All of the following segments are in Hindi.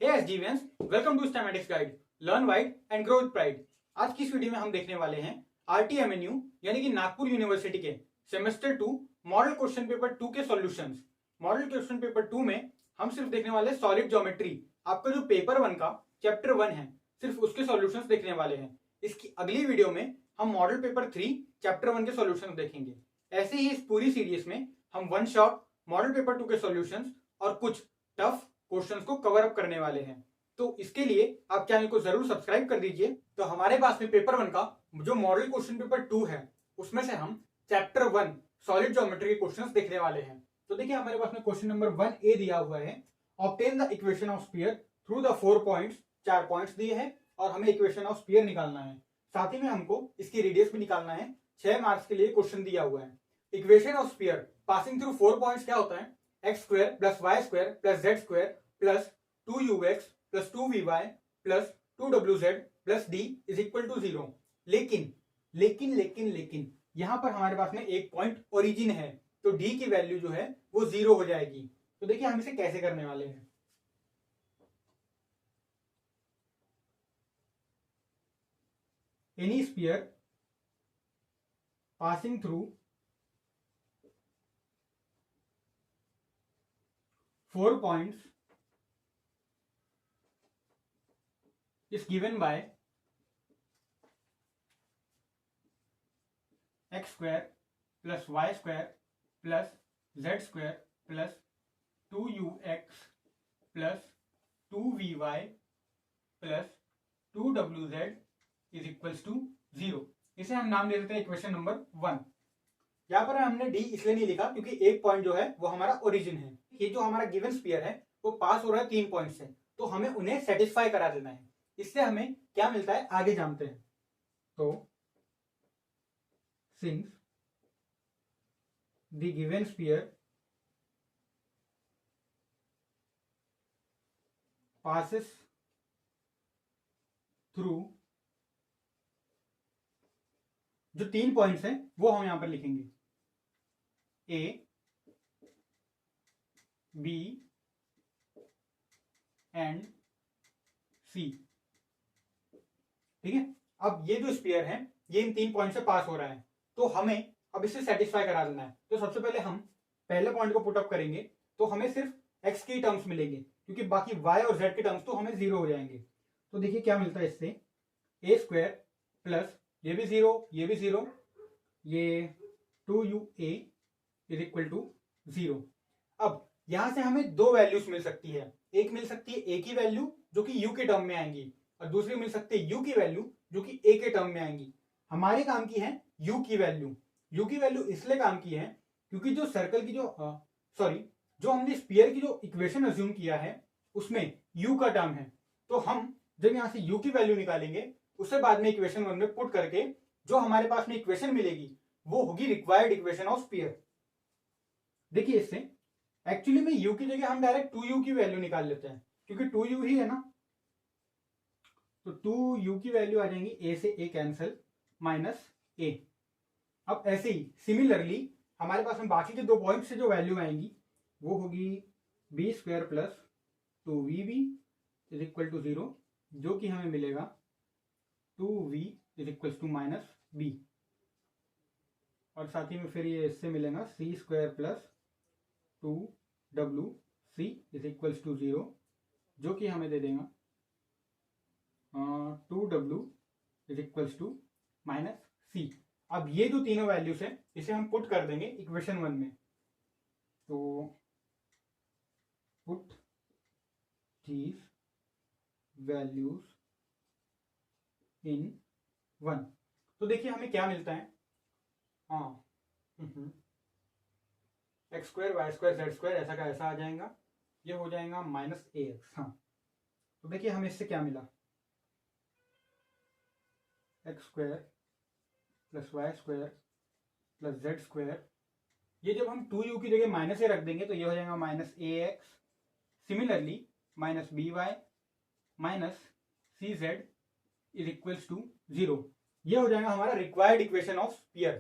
हे एसजीवियंस, welcome to statistics guide, learn wide and grow with pride. आज की इस वीडियो में हम देखने वाले हैं आरटीएमएनयू यानी कि नागपुर यूनिवर्सिटी के सेमेस्टर 2 मॉडल क्वेश्चन पेपर 2 के सॉल्यूशंस। मॉडल क्वेश्चन पेपर 2 में हम सिर्फ देखने वाले सॉलिड ज्योमेट्री, आपका जो पेपर 1 का चैप्टर 1 है, सिर्फ उसके सॉल्यूशंस देखने वाले हैं। इसकी अगली वीडियो में हम मॉडल पेपर 3 चैप्टर 1 के सॉल्यूशंस देखेंगे। ऐसे ही इस पूरी सीरीज में हम वन शॉट मॉडल पेपर 2 के सॉल्यूशंस और कुछ टफ क्वेश्चंस को कवर अप करने वाले हैं। तो इसके लिए आप चैनल को जरूर सब्सक्राइब कर दीजिए। तो हमारे पास में पेपर 1 का जो मॉडल क्वेश्चन पेपर 2 है, उसमें से हम चैप्टर 1 सॉलिड ज्योमेट्री के क्वेश्चंस देखने वाले हैं। तो देखिए, हमारे पास में क्वेश्चन नंबर 1A दिया हुआ है, obtain the equation of sphere through the 4 points. 4 points दिए हैं और हमें इक्वेशन ऑफ स्फीयर निकालना है। साथ ही में हमको इसकी रेडियस भी निकालना है। 6 मार्क्स के लिए क्वेश्चन दिया हुआ है। Equation of sphere passing through 4 points क्या होता है? x² + y² + z² + 2ux + 2vy + 2wz + d = 0। लेकिन यहां पर हमारे पास में एक पॉइंट ओरिजिन है, तो d की वैल्यू जो है वो 0 हो जाएगी। तो देखिए, हम इसे कैसे करने वाले हैं। Any sphere passing through 4 points is given by x² + y² + z² + 2ux + 2vy + 2wz = 0। इसे हम नाम दे देते हैं इक्वेशन नंबर 1। यहाँ पर हमने डी इसलिए नहीं लिखा क्योंकि एक पॉइंट जो है वो हमारा ओरिजिन है। ये जो हमारा गिवन स्फीयर है वो पास हो रहा है 3 पॉइंट से, तो हमें उन्हें सेटिस्फाई करा देना है। इससे हमें क्या मिलता है आगे जानते हैं। तो since the given sphere passes through, जो 3 पॉइंट्स हैं वो हम यहां पर लिखेंगे A, B एंड C। ठीक है, अब ये जो स्फीयर है ये इन 3 पॉइंट से पास हो रहा है, तो हमें अब इसे सेटिस्फाई करा देना है। तो सबसे पहले हम पहले पॉइंट को पुट अप करेंगे, तो हमें सिर्फ x की टर्म्स मिलेंगे, क्योंकि बाकी y और z के टर्म्स तो हमें 0 हो जाएंगे। तो देखिए क्या मिलता है इससे, a² प्लस ये भी 0, ये भी 0, ये 2uA = 0। अब यहां से हमें 2 वैल्यूज मिल सकती है। एक मिल सकती है a की वैल्यू जो कि u के टर्म में आएंगी, और दूसरी मिल सकती है u की वैल्यू जो कि a के टर्म में आएंगी। हमारे काम की है u की वैल्यू। u की वैल्यू इसलिए काम की है क्योंकि जो सर्कल की जो हमने स्फीयर की जो इक्वेशन अज्यूम किया है उसमें u का टर्म है। तो हम जब यहां से u की वैल्यू निकालेंगे, उससे बाद में इक्वेशन 1 में पुट करके जो हमारे पास में इक्वेशन मिलेगी वो होगी रिक्वायर्ड इक्वेशन ऑफ स्फीयर। देखिए, इससे एक्चुअली में u की जगह हम डायरेक्ट 2u की वैल्यू निकाल लेते हैं, क्योंकि 2u ही है ना। तो 2u की वैल्यू आ जाएंगी, a से a कैंसिल, -a। अब ऐसे ही सिमिलरली हमारे पास में बाकी के 2 पॉइंट से जो वैल्यू आएंगी वो होगी b² + 2vb = 0, जो कि हमें मिलेगा 2v = -b। और साथ ही में फिर ये इससे मिलेगा c² + 2wc = 0, जो कि हमें दे देगा 2w = -c। अब ये जो तीनों वैल्यूज है इसे हम पुट कर देंगे इक्वेशन 1 में। तो पुट these values in 1। तो देखिए हमें क्या मिलता है, x² y² z² ऐसा का ऐसा आ जाएगा, ये हो जाएगा -ax। हाँ, तो देखिए हमें इससे क्या मिला, x² + y² + z²। ये जब हम 2u की जगह -a रख देंगे तो ये हो जाएगा -ax। Similarly -by -cz = 0। ये हो जाएगा हमारा रिक्वायर्ड इक्वेशन ऑफ स्फीयर।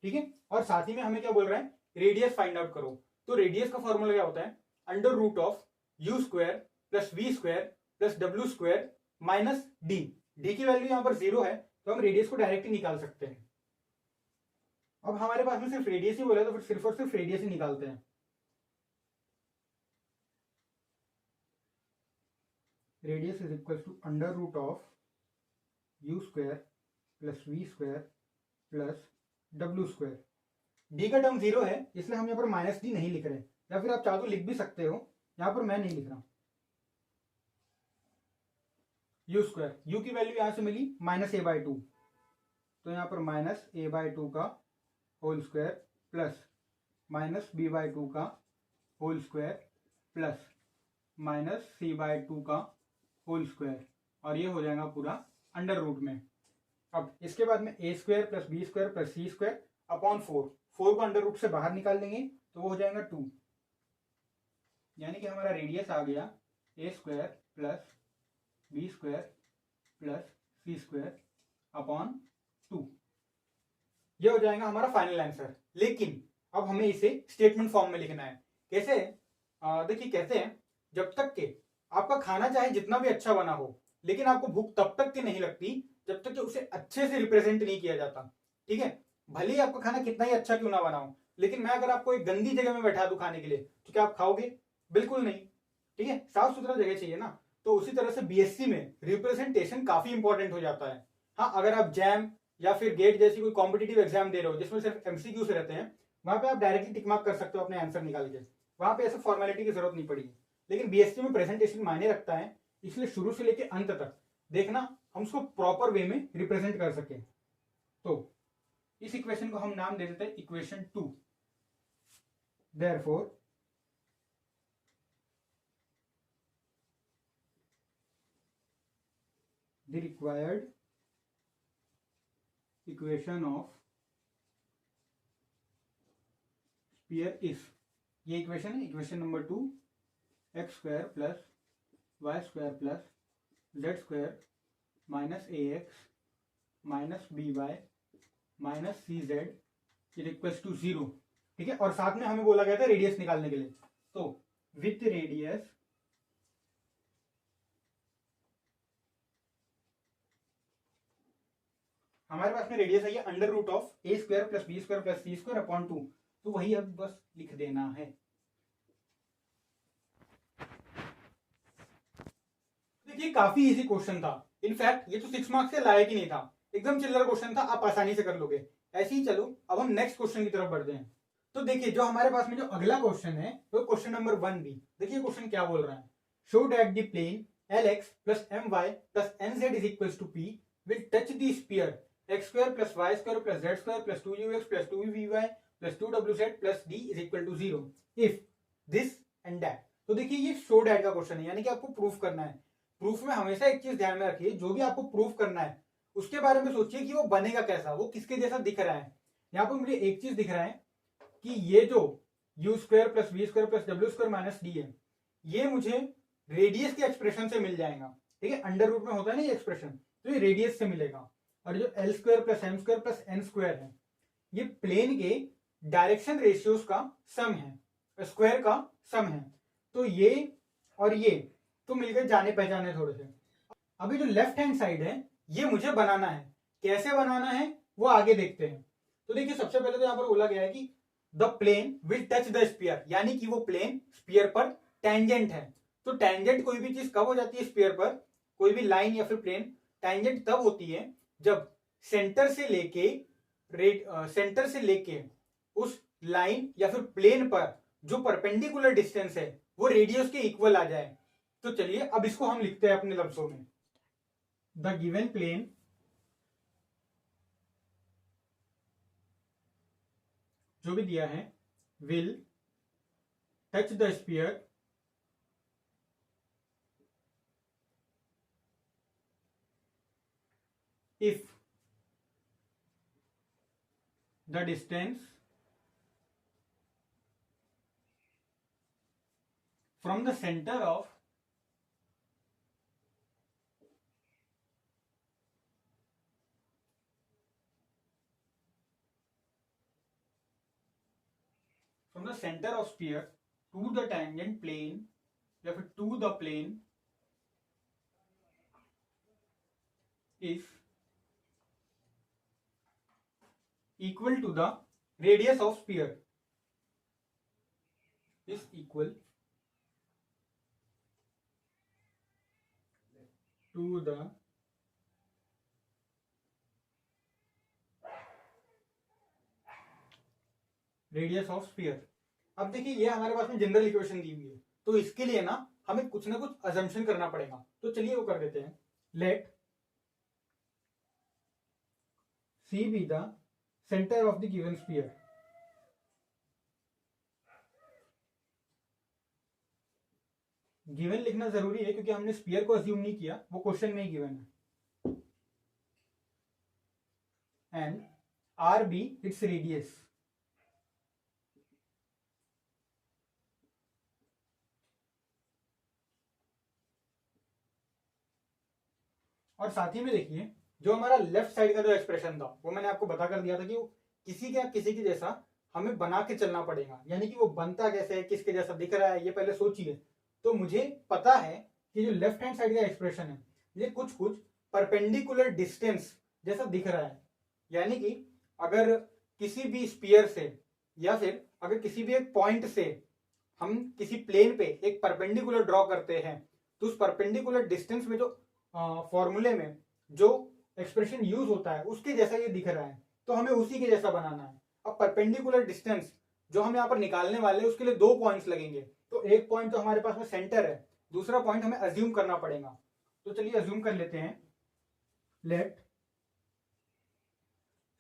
ठीक है, और साथ ही में हमें क्या बोल रहा है, रेडियस फाइंड आउट करो। तो रेडियस का फॉर्मूला क्या होता है, √u² plus v square plus डब्ल्यू स्क्वायर माइनस डी। डी की वैल्यू यहाँ पर 0 है तो हम रेडियस को डायरेक्ट ही निकाल सकते हैं। अब हमारे पास में सिर्फ रेडियस ही बोला तो फिर सिर्फ और सिर्फ रेडियस ही निकालते हैं। Radius is equal to under root of u square plus v square plus डब्ल्यू स्क्वायर। डी का टर्म 0 है इसलिए हम यहाँ पर माइनस डी नहीं लिख रहे, या फिर आप चाहो तो लिख भी सकते हो, यहाँ पर मैं नहीं लिख रहा। यू स्क्वायर, यू की वैल्यू यहां से मिली -a/2, तो यहाँ पर -a/2 का होल स्क्वायर प्लस -b/2 का होल स्क्वायर प्लस -c/2 का होल स्क्वायर, और ये हो जाएगा पूरा अंडर रूट में। अब इसके बाद में a square plus b square plus c square upon 4 को अंडर रूट से बाहर निकाल लेंगे तो वो हो जाएगा 2, यानी कि हमारा रेडियस आ गया a square plus b square plus c square upon 2। यह हो जाएगा हमारा फाइनल आंसर। लेकिन अब हमें इसे स्टेटमेंट फॉर्म में लिखना है। कैसे? देखिए कहते हैं जब तक के आपका खाना चाहे जितना भी अच्छा बना हो, लेकिन आपको भूख तब तक के नहीं लगती जब तक कि उसे अच्छे से रिप्रेजेंट नहीं किया जाता। ठीक है, भले ही आपका खाना कितना ही अच्छा क्यों ना बना हो, लेकिन मैं अगर आपको एक गंदी जगह में बैठा दूं खाने के लिए तो क्या आप खाओगे? बिल्कुल नहीं। ठीक है, साफ सुथरा जगह चाहिए ना। तो उसी तरह से बीएससी में रिप्रेजेंटेशन काफी इंपॉर्टेंट हो जाता है। हाँ, अगर आप जैम या फिर गेट जैसी कोई कॉम्पिटिटिव एग्जाम दे रहे हो जिसमें सिर्फ एमसीक्यू से रहते हैं, वहां पे आप डायरेक्टली टिक मार्क कर सकते हो अपने आंसर निकाल के, वहां पे ऐसे फॉर्मेलिटी की जरूरत नहीं पड़ेगी। लेकिन बीएससी में प्रेजेंटेशन मायने रखता है, इसलिए शुरू से लेकर अंत तक देखना हम उसको प्रॉपर वे में रिप्रेजेंट कर सके। तो इस इक्वेशन को हम नाम दे देते हैं equation 2। Therefore the required equation of sphere is, ये इक्वेशन है, equation number 2, x square plus y square plus z square minus a x minus b y minus c z is equals to 0। ठीक है, और साथ में हमें बोला गया था रेडियस निकालने के लिए, तो विथ रेडियस हमारे पास में रेडियस है ये under root of a square plus b square plus c square upon 2, तो वही अब बस लिख देना है। देखिए काफी इजी क्वेश्चन था, इनफैक्ट ये तो 6 मार्क्स से लायक ही नहीं था, एकदम चिल्लर क्वेश्चन था, आप आसानी से कर लोगे। ऐसे ही चलो अब हम नेक्स्ट क्वेश्चन की तरफ बढ़ते हैं। तो देखिए जो हमारे पास में जो अगला क्वेश्चन है वो क्वेश्चन नंबर 1b। देखिए क्वेश्चन क्या बोल रहा है, show that the plane lx plus my plus nz is equals to p will touch the sphere x square plus y square plus z square plus 2ux plus 2vy plus 2wz plus d is equal to 0 if this and that। तो देखिए ये शो दैट का क्वेश्चन है, यानी कि आपको प्रूफ करना है। प्रूफ में हमेशा एक चीज ध्यान में रखिए, जो भी आपको प्रूफ करना है उसके बारे में सोचिए कि वो बनेगा कैसा, वो किसके जैसा दिख रहा है। यहाँ पर मुझे एक चीज दिख रहा है कि ये जो u square plus v square plus डब्ल्यू स्क्वायर माइनस डी है, ये मुझे रेडियस के एक्सप्रेशन से मिल जाएगा। ठीक है, अंडर रूट में होता है ना ये एक्सप्रेशन, तो ये रेडियस से मिलेगा। और जो l square plus m square plus n square है, ये प्लेन के डायरेक्शन रेशियोज का सम है, स्क्वायर का सम है। तो ये और ये तो मिलकर जाने पहचाने थोड़े से। अभी जो लेफ्ट हैंड साइड है ये मुझे बनाना है, कैसे बनाना है वो आगे देखते हैं। तो देखिए सबसे पहले तो यहां पर बोला गया है कि the plane will touch the sphere, यानी कि वो प्लेन स्फीयर पर टेंजेंट है। तो टेंजेंट कोई भी चीज कब हो जाती है स्फीयर पर, कोई भी लाइन या फिर प्लेन टेंजेंट तब होती है जब सेंटर से लेके उस लाइन या फिर प्लेन पर जो परपेंडिकुलर डिस्टेंस है वो रेडियस के इक्वल आ जाए। तो चलिए अब इसको हम लिखते हैं अपने लफ्जों में, द गिवन प्लेन जो भी दिया है will touch the sphere if the distance from the center of sphere to the tangent plane या फिर to the plane is equal to the radius of sphere, is equal to the radius of sphere. अब देखिए ये हमारे पास में जनरल इक्वेशन दी हुई है, तो इसके लिए ना हमें कुछ ना कुछ अजम्पशन करना पड़ेगा, तो चलिए वो कर देते हैं। Let c be the centre of the given sphere. Given लिखना जरूरी है क्योंकि हमने स्फीयर को अज्यूम नहीं किया, वो क्वेश्चन में ही गिवन है। And r be its radius. और साथ ही में देखिए जो हमारा लेफ्ट साइड का जो एक्सप्रेशन था वो मैंने आपको बता कर दिया था कि वो किसी के किसी के जैसा हमें बना के चलना पड़ेगा, यानी कि वो बनता कैसे है, किसके जैसा दिख रहा है, ये पहले सोचिए। तो मुझे पता है कि जो लेफ्ट हैंड साइड का एक्सप्रेशन है ये कुछ कुछ परपेंडिकुलर डिस्टेंस जैसा दिख रहा है, यानी कि अगर किसी भी स्पीयर से या फिर अगर किसी भी एक पॉइंट से हम किसी प्लेन पे एक परपेंडिकुलर ड्रॉ करते हैं तो उस परपेंडिकुलर डिस्टेंस में जो फॉर्मूले में जो एक्सप्रेशन यूज होता है उसके जैसा ये दिख रहा है, तो हमें उसी के जैसा बनाना है। अब परपेंडिकुलर डिस्टेंस जो हम यहाँ पर निकालने वाले हैं उसके लिए दो पॉइंट्स लगेंगे, तो एक पॉइंट तो हमारे पास में सेंटर है, दूसरा पॉइंट हमें अज्यूम करना पड़ेगा। तो चलिए अज्यूम कर लेते हैं। Let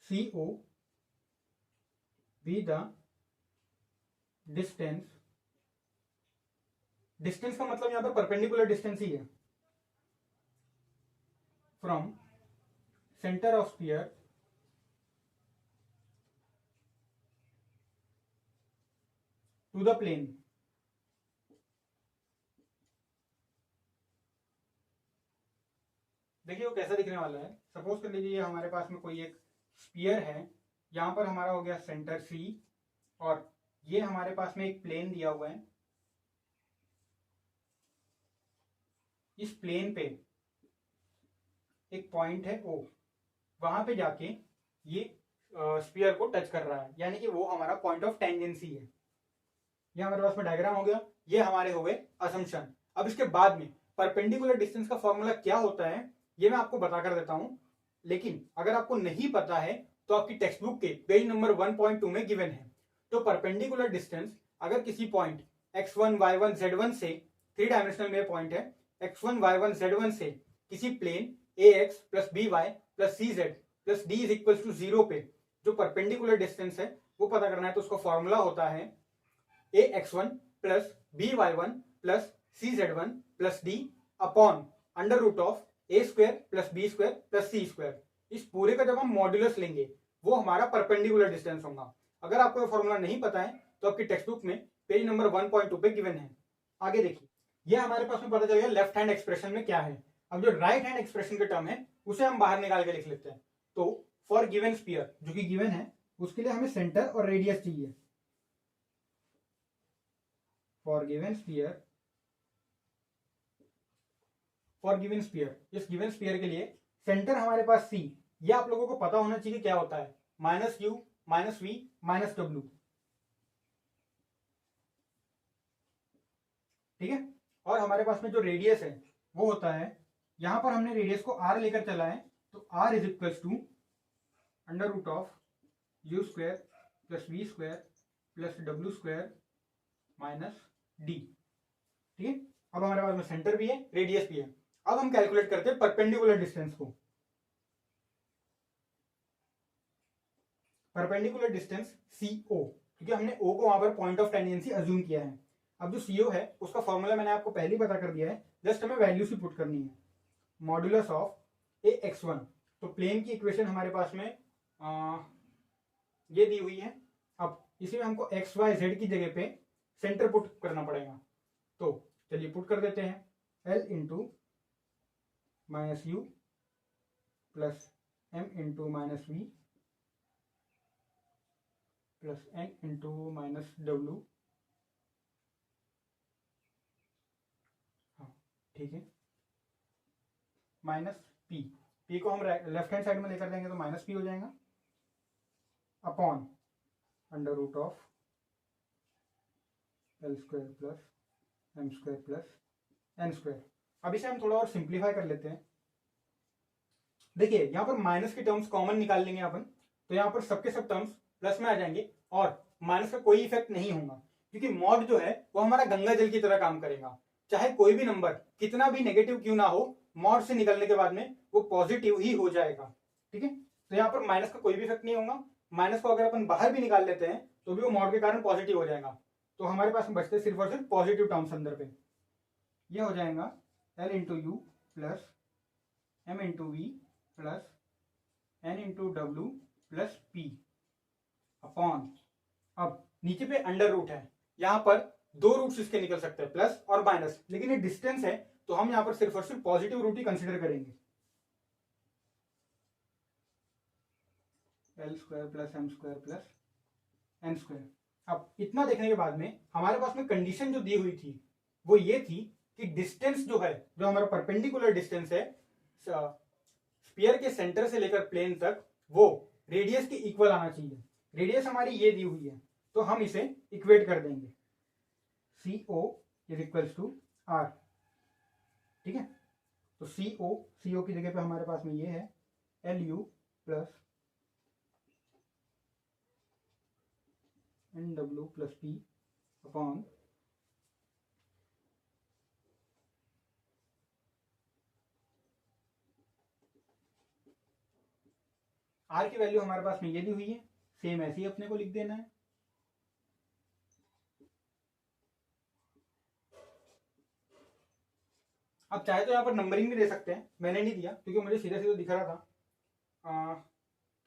c o be the distance. Distance का मतलब यहां पर परपेंडिकुलर डिस्टेंस ही है from centre of sphere to the plane. देखिए वो कैसा दिखने वाला है। सपोज कर लीजिए हमारे पास में कोई एक स्फीयर है, यहां पर हमारा हो गया सेंटर सी, और ये हमारे पास में एक प्लेन दिया हुआ है। इस प्लेन पे एक पॉइंट है ओ, वहां पे जाके ये स्फीयर को टच कर रहा है, यानी कि वो हमारा पॉइंट ऑफ टेंजेंसी है। ये हमारे पास में डायग्राम हो गया, ये हमारे हो गए असम्पशन। अब इसके बाद में परपेंडिकुलर डिस्टेंस का फॉर्मूला क्या होता है ये मैं आपको बता कर देता हूं, लेकिन अगर आपको नहीं पता है तो आपकी टेक्स्ट बुक के पेज नंबर 1.2 में गिवन है। तो परपेंडिकुलर डिस्टेंस अगर किसी पॉइंट x1 y1 z1 से, थ्री डायमेंशनल में पॉइंट है, x1 y1 z1 से किसी plane ax plus b y plus c z plus d is equal to 0 पे जो परपेंडिकुलर डिस्टेंस है वो पता करना है, तो उसका फॉर्मूला होता है ax1 plus by1 plus cz1 plus d upon under root of a square plus b square plus c square. इस पूरे का जब हम मॉड्यूलस लेंगे वो हमारा परपेंडिकुलर डिस्टेंस होगा। अगर आपको ये फॉर्मूला नहीं पता है तो आपकी टेक्स्ट बुक में पेज नंबर 1.2 पे गिवन है। आगे देखिए ये हमारे पास में पता चल गया लेफ्ट हैंड एक्सप्रेशन में क्या है। अब जो राइट हैंड एक्सप्रेशन का टर्म है उसे हम बाहर निकाल के लिख लेते हैं। तो फॉर गिवन स्फीयर जो कि गिवन है उसके लिए हमें सेंटर और रेडियस चाहिए। For given sphere, for given sphere, इस गिवन स्फीयर के लिए सेंटर हमारे पास सी, ये आप लोगों को पता होना चाहिए क्या होता है, minus u minus v minus डब्ल्यू। ठीक है। और हमारे पास में जो रेडियस है वो होता है, यहां पर हमने रेडियस को आर लेकर चला है, तो r is equal to under root of u square plus v square plus डब्ल्यू स्क्वायर माइनस डी। ठीक है। अब हमारे पास में सेंटर भी है, रेडियस भी है। अब हम कैलकुलेट करते हैं परपेंडिकुलर डिस्टेंस को। परपेंडिकुलर डिस्टेंस CO, क्योंकि हमने O को वहां पर पॉइंट ऑफ टेंजेंसी अज्यूम किया है। अब जो CO है उसका फॉर्मूला मैंने आपको पहले ही बता कर दिया है, जस्ट हमें वैल्यूज ही पुट करनी है। मॉड्यूलस ऑफ ax1, तो प्लेन की इक्वेशन हमारे पास में ये दी हुई है। अब इसी में हमको एक्स वाई जेड की जगह पे सेंटर पुट करना पड़ेगा, तो चलिए पुट कर देते हैं। L into minus u plus M into minus v plus N into minus डब्ल्यू ठीक है, माइनस पी, पी को हम लेफ्ट हैंड साइड में लेकर देंगे तो माइनस पी हो जाएगा upon under root of l square plus m square plus n square. अब इसे हम थोड़ा और सिंप्लीफाई कर लेते हैं। देखिए यहाँ पर माइनस के टर्म्स कॉमन निकाल लेंगे अपन, तो यहाँ पर सबके सब टर्म्स प्लस में आ जाएंगे और माइनस का कोई इफेक्ट नहीं होगा, क्योंकि मॉड जो है वो हमारा गंगा जल की तरह काम करेगा। चाहे कोई भी नंबर कितना भी नेगेटिव क्यों ना हो, मॉड से निकलने के बाद में वो पॉजिटिव ही हो जाएगा। ठीक है, तो यहाँ पर माइनस का कोई भी इफेक्ट नहीं होगा। माइनस को अगर अपन बाहर भी निकाल लेते हैं तो भी वो मॉड के कारण पॉजिटिव हो जाएगा। तो हमारे पास बचते सिर्फ और सिर्फ पॉजिटिव टर्म्स अंदर पे। ये हो जाएगा l into u plus m into v plus n into डब्ल्यू प्लस पी अपॉन, अब नीचे पे अंडर रूट है, यहां पर दो रूट्स इसके निकल सकते हैं प्लस और माइनस, लेकिन ये डिस्टेंस है तो हम यहां पर सिर्फ और सिर्फ पॉजिटिव रूट ही कंसिडर करेंगे। L square plus m square plus n square. अब इतना देखने के बाद में हमारे पास में कंडीशन जो दी हुई थी वो ये थी कि डिस्टेंस जो है, जो हमारा परपेंडिकुलर डिस्टेंस है स्फीयर के सेंटर से लेकर प्लेन तक, वो रेडियस के इक्वल आना चाहिए। रेडियस हमारी ये दी हुई है तो हम इसे इक्वेट कर देंगे, C O is equals to R. ठीक है, तो सी ओ की जगह पे हमारे पास में ये है एल यू प्लस एन डब्ल्यू प्लस पी अपॉन आर की वैल्यू हमारे पास में ये दी हुई है, सेम ऐसे ही अपने को लिख देना है। अब चाहे तो यहाँ पर नंबरिंग भी दे सकते हैं, मैंने नहीं दिया क्योंकि मुझे सीधा सीधा दिख रहा था।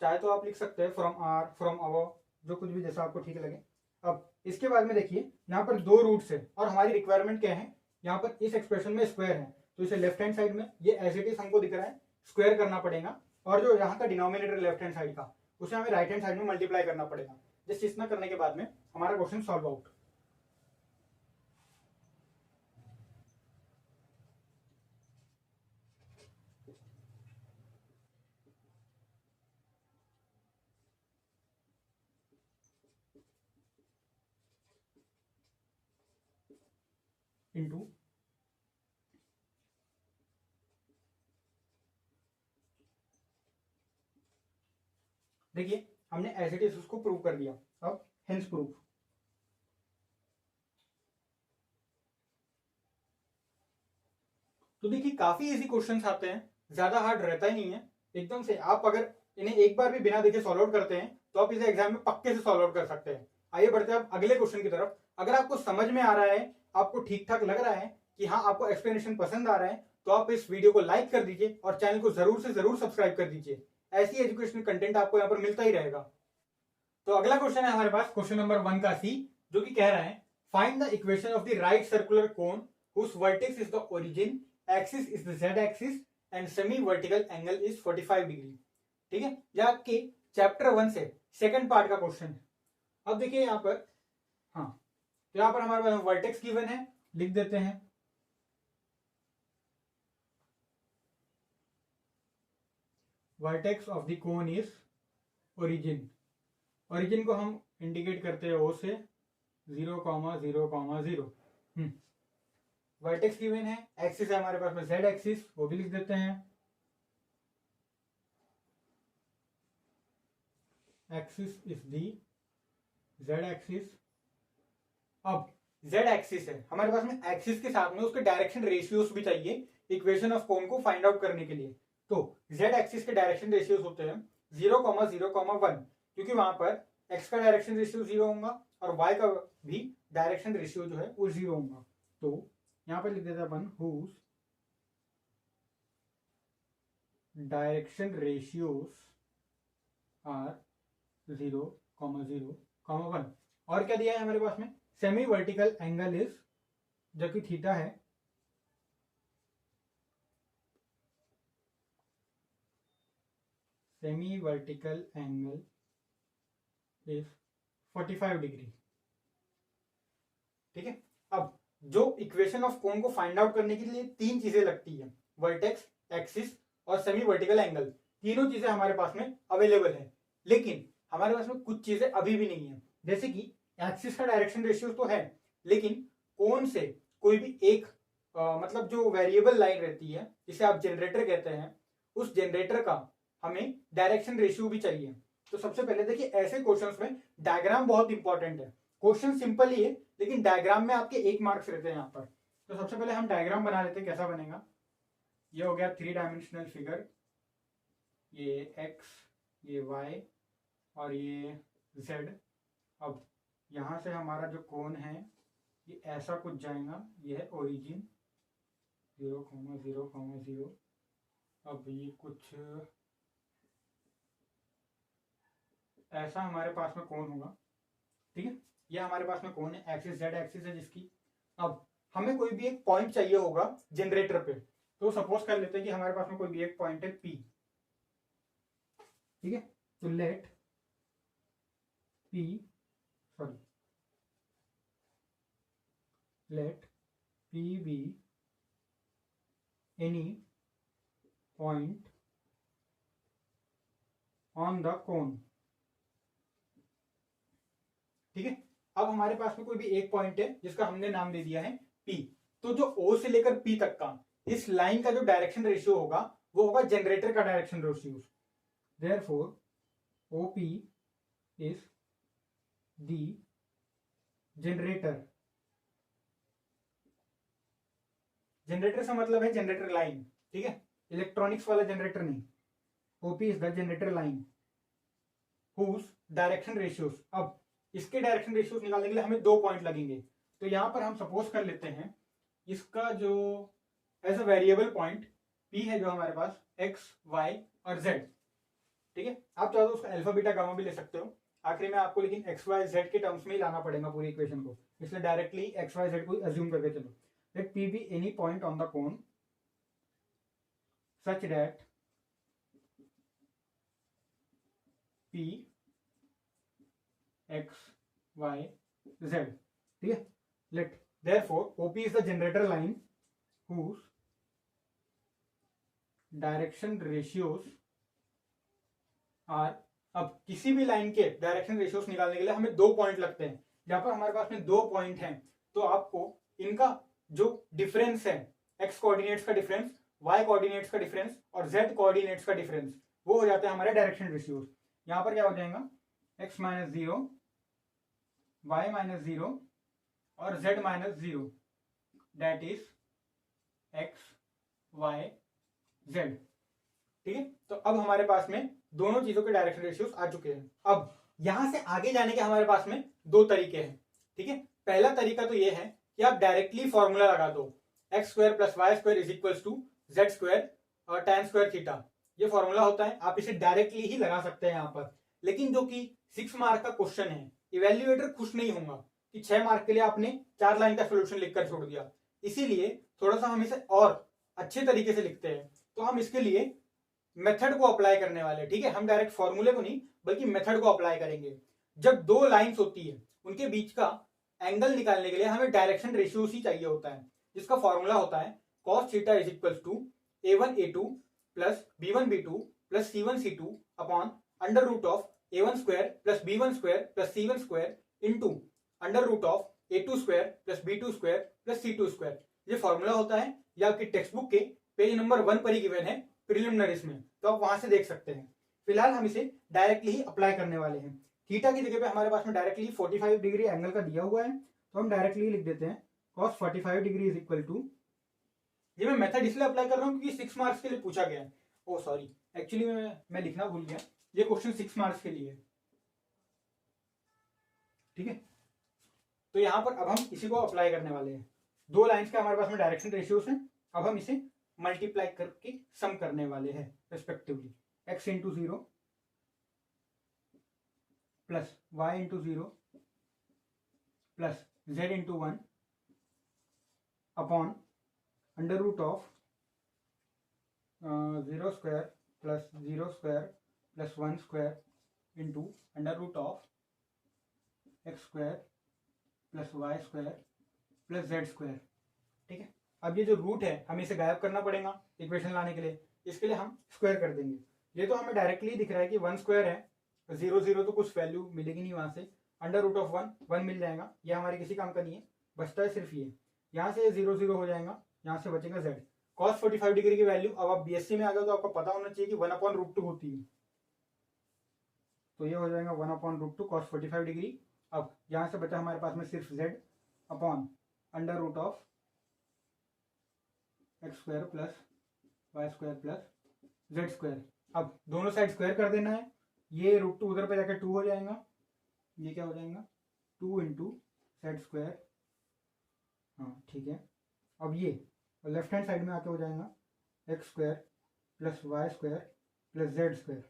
चाहे तो आप लिख सकते हैं फ्रॉम आर, फ्रॉम अबव, जो कुछ भी जैसा आपको ठीक लगे। अब इसके बाद में देखिए यहाँ पर दो रूट्स है और हमारी रिक्वायरमेंट क्या है, यहाँ पर इस एक्सप्रेशन में स्क्वायर है तो इसे लेफ्ट हैंड साइड में ये एज इट इज हमको दिख रहा है स्क्वायर करना पड़ेगा, और जो यहाँ का डिनोमिनेटर लेफ्ट हैंड साइड का उसे हमें राइट हैंड साइड में मल्टीप्लाई करना पड़ेगा। जस्ट इतना करने के बाद में हमारा क्वेश्चन सॉल्व आउट। इंटू देखिए हमने एज इट इज उसको प्रूव कर दिया। अब हेंस प्रूफ, तो देखिए काफी इजी क्वेश्चंस आते हैं, ज्यादा हार्ड रहता ही नहीं है एकदम से। आप अगर इन्हें एक बार भी बिना देखे सॉल्व आउट करते हैं तो आप इसे एग्जाम में पक्के से सॉल्व आउट कर सकते हैं। आइए बढ़ते हैं आप अगले क्वेश्चन की तरफ। अगर आपको समझ में आ रहा है, आपको ठीक ठाक लग रहा है कि हाँ आपको एक्सप्लेनेशन पसंद आ रहा है, तो आप इस वीडियो को लाइक कर दीजिए और चैनल को जरूर से जरूर सब्सक्राइब कर दीजिए। ऐसी एजुकेशनल कंटेंट आपको यहाँ पर मिलता ही रहेगा। तो अगला क्वेश्चन है हमारे पास क्वेश्चन नंबर 1 का सी, जो कि कह रहा है find the equation of the right circular cone whose vertex is the origin, axis is the z axis and semi vertical angle is 45 degree. ठीक है, यह आपके चैप्टर 1 से सेकंड पार्ट का क्वेश्चन है। अब देखिए यहाँ पर, हाँ तो यहाँ पर हमारे पास वर्टेक्स गिवन है, लिख देते हैं vertex of the cone is origin. Origin को हम इंडिकेट करते हैं ओ से 0,0,0। वर्टेक्स गिवन है, एक्सिस है हमारे पास में जेड एक्सिस, वो भी लिख देते हैं axis is the Z axis. अब जेड एक्सिस है हमारे पास में, एक्सिस के साथ में उसके डायरेक्शन रेशियोज भी चाहिए इक्वेशन ऑफ कोन को फाइंड आउट करने के लिए। तो जेड एक्सिस के डायरेक्शन रेशियोज होते हैं 0,0,1, क्योंकि वहां पर एक्स का डायरेक्शन रेशियो 0 होगा और वाई का भी डायरेक्शन रेशियो जो है वो 0 होगा। तो यहां पर लिख देते हैं अपन हुज डायरेक्शन रेशियोज आर 0,0,1। और क्या दिया है हमारे पास में, सेमी वर्टिकल एंगल इज, जो कि थीटा है, semi vertical angle is 45 degree. ठीक है, अब जो इक्वेशन ऑफ कोन को फाइंड आउट करने के लिए तीन चीजें लगती है, वर्टेक्स, एक्सिस और सेमी वर्टिकल एंगल। तीनों चीजें हमारे पास में अवेलेबल है, लेकिन हमारे पास में कुछ चीजें अभी भी नहीं है। जैसे कि एक्सिस का डायरेक्शन रेशियो तो है, लेकिन कोन से कोई भी एक मतलब जो वेरिएबल लाइन रहती है जिसे आप जनरेटर कहते हैं, उस जनरेटर का हमें डायरेक्शन रेशियो भी चाहिए। तो सबसे पहले देखिए, ऐसे क्वेश्चंस में डायग्राम बहुत इंपॉर्टेंट है। क्वेश्चन सिंपल ही है, लेकिन डायग्राम में आपके 1 मार्क्स रहते हैं यहाँ पर। तो सबसे पहले हम डायग्राम बना लेते हैं, कैसा बनेगा। ये हो गया 3 डायमेंशनल फिगर, ये एक्स, ये वाई और ये जेड। अब यहाँ से हमारा जो कोण है ये ऐसा कुछ जाएगा, ये है ओरिजिन 0,0,0। अब ये कुछ ऐसा हमारे पास में कोण होगा, ठीक है। ये हमारे पास में कोण है, एक्सिस जेड एक्सिस है जिसकी। अब हमें कोई भी एक पॉइंट चाहिए होगा जनरेटर पे, तो सपोज कर लेते हैं कि हमारे पास में कोई भी एक पॉइंट है पी, ठीक है। तो let p be any point on the cone, ठीक है। अब हमारे पास में कोई भी एक पॉइंट है जिसका हमने नाम दे दिया है P। तो जो O से लेकर P तक का इस लाइन का जो डायरेक्शन रेशियो होगा वो होगा जनरेटर का direction ratio. Therefore OP is the generator. Generator से मतलब है जनरेटर लाइन, ठीक है, इलेक्ट्रॉनिक्स वाला जनरेटर नहीं। OP is the generator line whose direction ratios. अब इसके डायरेक्शन रेशियोज निकालने के लिए हमें 2 पॉइंट लगेंगे। तो यहां पर हम सपोज कर लेते हैं इसका जो as a variable point P है जो हमारे पास x, y और z, ठीक है। आप चाहो तो उसका अल्फा बीटा गामा भी ले सकते हो आखिरी में आपको, लेकिन x y z के टर्म्स में ही लाना पड़ेगा पूरी इक्वेशन को, इसलिए डायरेक्टली x y z को अज्यूम करके चलो। Let P be any point on the cone such that P x y z, ठीक है। Let therefore OP is the generator line whose direction ratios are. अब किसी भी लाइन के डायरेक्शन रेशियोज निकालने के लिए हमें 2 पॉइंट लगते हैं। जहां पर हमारे पास में 2 पॉइंट हैं, तो आपको इनका जो डिफरेंस है, x कोऑर्डिनेट्स का डिफरेंस, y कोऑर्डिनेट्स का डिफरेंस और z कोऑर्डिनेट्स का डिफरेंस, वो हो जाते हैं हमारे डायरेक्शन रेशियोज। यहां पर क्या हो जाएगा, x माइनस 0, y माइनस 0 और z minus 0, that is x y z, ठीक है। तो अब हमारे पास में दोनों चीजों के डायरेक्शन रेशियोज आ चुके हैं। अब यहां से आगे जाने के हमारे पास में 2 तरीके हैं, ठीक है। पहला तरीका तो ये है कि आप डायरेक्टली फॉर्मूला लगा दो, x square plus y square is equals to z square और tan स्क्वायर थीटा। ये फॉर्मूला होता है, आप इसे डायरेक्टली ही लगा सकते हैं यहाँ पर। लेकिन जो कि 6 मार्क का क्वेश्चन है, इवेल्युएटर खुश नहीं होगा कि 6 मार्क के लिए आपने 4 लाइन का सोल्यूशन लिखकर छोड़ दिया। इसीलिए थोड़ा सा हम इसे और अच्छे तरीके से लिखते हैं। तो हम इसके लिए मेथड को अप्लाई करने वाले, ठीक है। हम डायरेक्ट फॉर्मूले को नहीं बल्कि मेथड को अप्लाई करेंगे। जब 2 लाइंस होती है उनके बीच का एंगल निकालने के लिए हमें डायरेक्शन रेशियो ही चाहिए होता है, जिसका फॉर्मूला होता है cos theta is equals to a1 a2 plus b1 b2 plus c1 c2 upon under root of a1 square plus b1 square plus c1 square into under root of a2 square plus b2 square plus c2 square. ये फॉर्मूला होता है, ये आपकी टेक्स्ट बुक के पेज नंबर 1 पर ही गिवन है प्रिलिमिनरीज में, तो आप वहां से देख सकते हैं। फिलहाल हम इसे डायरेक्टली ही अप्लाई करने वाले हैं। थीटा की जगह पे हमारे पास में डायरेक्टली 45 डिग्री एंगल का दिया हुआ है, तो हम डायरेक्टली लिख देते हैं cos 45 degree is equal to, ये मैं मेथड इसलिए अप्लाई कर रहा हूँ क्योंकि 6 मार्क्स के लिए पूछा गया है। ओ सॉरी, एक्चुअली मैं लिखना भूल गया, ये क्वेश्चन 6 मार्क्स के लिए, ठीक है। तो यहां पर अब हम इसी को अप्लाई करने वाले हैं। 2 लाइंस का हमारे पास में डायरेक्शन रेशियोस हैं, अब हम इसे मल्टीप्लाई करके सम करने वाले हैं respectively. x into 0 plus y into 0 plus z into 1 upon under root of 0 square plus 0 square plus 1 square into under root of x square plus y square plus z square. ठीक है, अब ये जो रूट है हमें इसे गायब करना पड़ेगा इक्वेशन लाने के लिए, इसके लिए हम स्क्वायर कर देंगे। ये तो हमें डायरेक्टली दिख रहा है कि 1 स्क्वायर है, 0 0 तो कुछ वैल्यू मिलेगी नहीं वहां से, अंडर रूट ऑफ 1 1 मिल जाएगा, ये हमारे किसी काम का नहीं है, बचता है सिर्फ ये, यहाँ से 0 0 हो जाएगा, यहाँ से बचेगा z। cos 45 डिग्री की वैल्यू, अब आप बीएससी में आ गए तो आपको पता होना चाहिए कि 1/√2 होती है, तो ये हो जाएगा 1/√2 cos 45 डिग्री। अब यहाँ से बचा हमारे पास में सिर्फ z upon under root of x square plus y square plus z square. अब दोनों साइड स्क्वायर कर देना है, ये √2 उधर पे जाकर 2 हो जाएगा, ये क्या हो जाएगा 2 इंटू जेड स्क्वायर, हाँ ठीक है। अब ये लेफ्ट हैंड साइड में आके हो जाएगा x square plus y square plus z square.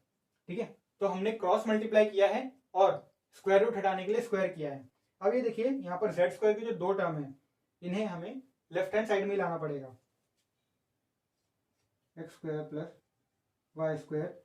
ठीक है, तो हमने क्रॉस मल्टीप्लाई किया है और स्क्वायर रूट हटाने के लिए स्क्वायर किया है। अब ये देखिए यहाँ पर जेड स्क्वायर की जो दो टर्म है इन्हें हमें लेफ्ट हैंड साइड में लाना पड़ेगा, x square plus y square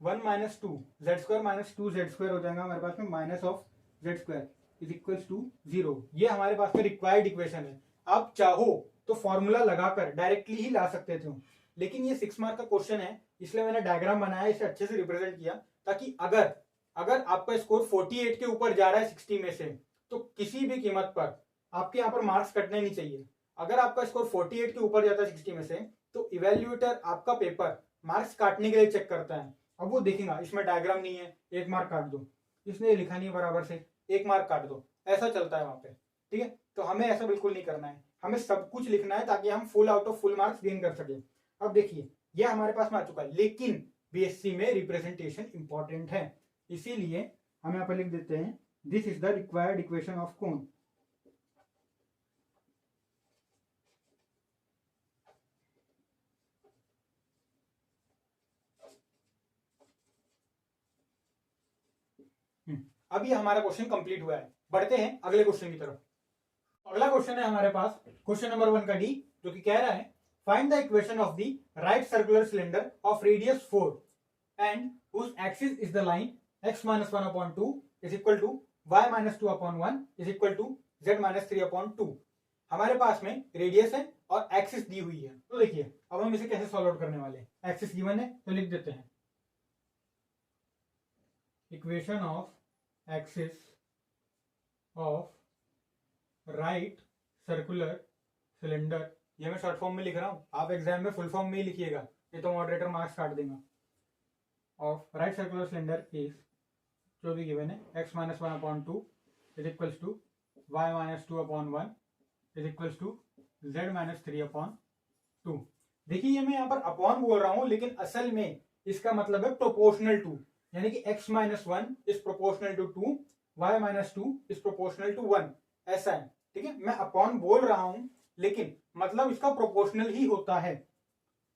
1 minus 2 z square minus 2 z square हो जाएगा हमारे पास में, minus of z square is equals to 0। ये हमारे पास में रिक्वायर्ड इक्वेशन है। आप चाहो तो फॉर्मूला लगाकर डायरेक्टली ही ला सकते थे, लेकिन ये 6 मार्क का क्वेश्चन है इसलिए मैंने डायग्राम बनाया, इसे अच्छे से रिप्रेजेंट किया, ताकि अगर आपका स्कोर 48 के ऊपर जा रहा है 60 में से, तो किसी भी कीमत पर आपके यहाँ पर मार्क्स कटने नहीं चाहिए। अगर आपका स्कोर 48 के ऊपर जाता है 60 में से, तो इवेल्युएटर आपका पेपर मार्क्स काटने के लिए चेक करता है। अब वो देखेगा इसमें डायग्राम नहीं है, 1 मार्क काट दो, इसने लिखा नहीं है बराबर से, 1 मार्क काट दो, ऐसा चलता है वहां पे। ठीक है, तो हमें ऐसा बिल्कुल नहीं करना है, हमें सब कुछ लिखना है ताकि हम full out of full marks gain कर सके। अब देखिए ये हमारे पास में आ चुका है, लेकिन बीएससी में रिप्रेजेंटेशन इंपॉर्टेंट है, इसीलिए हम यहाँ पर लिख देते हैं this is the required equation of कोन। अब ये हमारा क्वेश्चन कंप्लीट हुआ है, बढ़ते हैं अगले क्वेश्चन की तरफ। अगला क्वेश्चन है हमारे पास क्वेश्चन नंबर 1 का डी, जो कि कह रहा है find the equation of the right circular cylinder of radius 4 and whose axis is the line x minus 1/2 is equal to y minus 2/1 is equal to z minus 3/2। हमारे पास में रेडियस है और एक्सिस दी हुई है, तो देखिए अब हम इसे कैसे सॉल्व आउट करने वाले हैं। एक्सिस गिवन है तो लिख देते हैं equation of axis of right circular cylinder, ये मैं शॉर्ट फॉर्म में लिख रहा हूं, आप एग्जाम में फुल फॉर्म में ही लिखिएगा, ये तो मॉडरेटर मार्क्स काट देगा। Of right circular cylinder is, जो भी गिवन है, x minus 1/2 is equals to y minus 2/1 is equals to z minus 3/2। देखिए ये मैं यहाँ पर अपॉन बोल रहा हूं, लेकिन असल में इसका मतलब है प्रोपोर्शनल टू, यानी कि x minus 1 is proportional to 2, y minus 2 is proportional to 1, ऐसा है। ठीक है, मैं अपॉन बोल रहा हूं लेकिन मतलब इसका प्रोपोर्शनल ही होता है।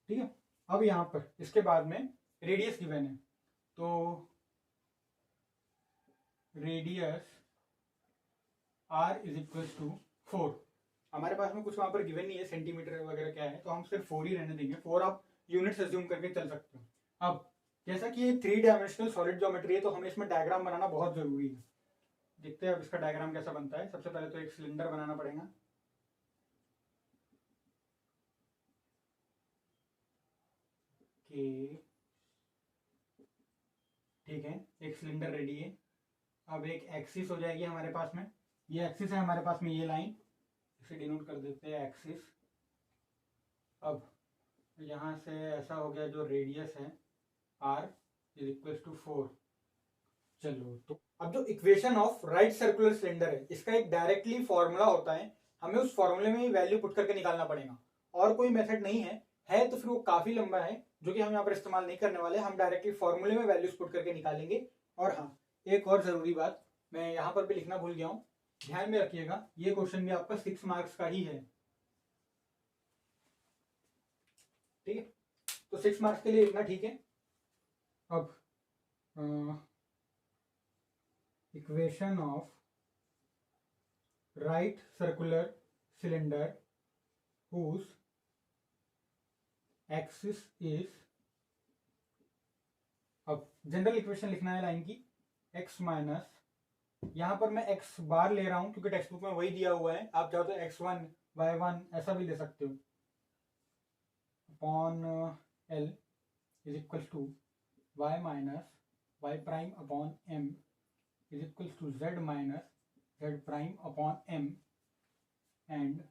ठीक है, अब यहां पर इसके बाद में रेडियस गिवन है, तो radius r is equal to 4। हमारे पास में कुछ वहां पर गिवन नहीं है सेंटीमीटर वगैरह क्या है, तो हम सिर्फ 4 ही रहने देंगे, 4 आप यूनिट्स अज्यूम करके चल सकते हो। अब जैसा कि ये 3 डायमेंशनल सॉलिड ज्योमेट्री है, तो हमें इसमें डायग्राम बनाना बहुत जरूरी है। देखते हैं अब इसका डायग्राम कैसा बनता है। सबसे पहले तो एक सिलेंडर बनाना पड़ेगा, ठीक है, एक सिलेंडर रेडी है। अब एक एक्सिस हो जाएगी हमारे पास में, ये एक्सिस है हमारे पास में, ये लाइन, इसे डिनोट कर देते हैं एक्सिस। अब यहाँ से ऐसा हो गया, जो रेडियस है r इज इक्वल टू 4। चलो, तो अब जो equation of right circular cylinder है, इसका एक डायरेक्टली फॉर्मूला होता है, हमें उस फॉर्मूले में ही वैल्यू पुट करके निकालना पड़ेगा, और कोई मेथड नहीं है तो फिर वो काफी लंबा है, जो कि हम यहाँ पर इस्तेमाल नहीं करने वाले, हम डायरेक्टली फॉर्मूले में वैल्यूज पुट करके निकालेंगे। और हाँ, एक और जरूरी बात मैं यहाँ पर भी लिखना भूल गया हूँ, ध्यान में रखिएगा, ये क्वेश्चन भी आपका 6 मार्क्स का ही है। ठीक है, तो 6 मार्क्स के लिए लिखना, ठीक है। अब equation of right circular cylinder whose axis is, अब जनरल इक्वेशन लिखना है लाइन की, x माइनस यहाँ पर मैं एक्स बार ले रहा हूँ क्योंकि टेक्स्ट बुक में वही दिया हुआ है। आप चाहो तो x1 y1 ऐसा भी ले सकते हो। Upon l is equals to y minus y prime upon m is equals to z minus z prime upon m and